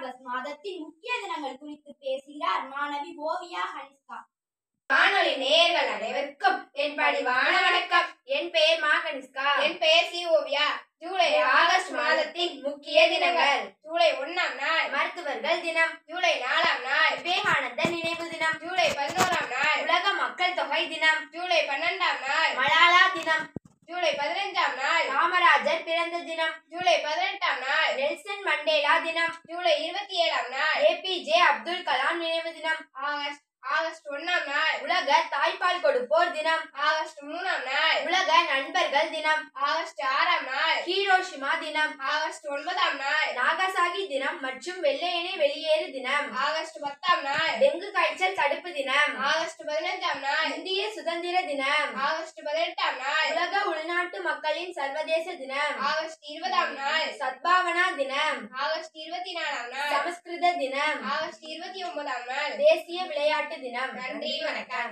August மாதத்தின் முக்கிய தினங்கள் குறித்து பேசுகிறார் மாணவி ஓவியா ஹனிஸ்கா. வானொலி நேயர்கள் அனைவருக்கும் என் பணிவான வணக்கம். என் பெயர் மா கனிஷ்கா. என் பெயர் சி ஓவியா. ஜூலை ஆகஸ்ட் மாதத்தின் முக்கிய தினங்கள்: ஜூலை 1ஆம் நாள் மருத்துவர்கள் தினம், ஜூலை 4ஆம் நாள் விவேகானந்தர் நினைவு தினம், ஜூலை 11ஆம் நாள் உலக மக்கள் தொகை தினம், ஜூலை 12ஆம் நாள் மலாலா தினம், ஜூலை 15ஆம் நாள் காமராஜர் பிறந்த தினம், ஜூலை 18ஆம் நாள் நெல்சன் மண்டேலா தினம், ஜூலை 27ஆம் நாள் ஏபிஜே அப்துல் கலாம் நினைவு தினம், ஆகஸ்ட் 1ஆம் நாள் உலக தாய்ப்பால் கொடுப்போர் தினம், ஆகஸ்ட் 3ஆம் நாள் உலக நண்பர்கள் தினம், ஆகஸ்ட் 6ஆம் நாள் ஹீரோஷிமா தினம், ஆகஸ்ட் 9ஆம் நாள் நாகசாகி தினம் மற்றும் வெள்ளையனே வெளியேறு தினம், ஆகஸ்ட் 10ஆம் நாள் டெங்கு காய்ச்சல் தடுப்பு தினம், ஆகஸ்ட் 15ஆம் நாள் இந்திய சுதந்திர தினம், ஆகஸ்ட் 18ஆம் நாள் உலக உள்நாட்டு மக்களின் சர்வதேச தினம், ஆகஸ்ட் 20ஆம் நாள் சத்பாவனா தினம், ஆகஸ்ட் 24ஆம் நாள் சமஸ்கிருத தினம், ஆகஸ்ட் 29ஆம் நாள் தேசிய விளையாட்டு தினம். நன்றி, வணக்கம்.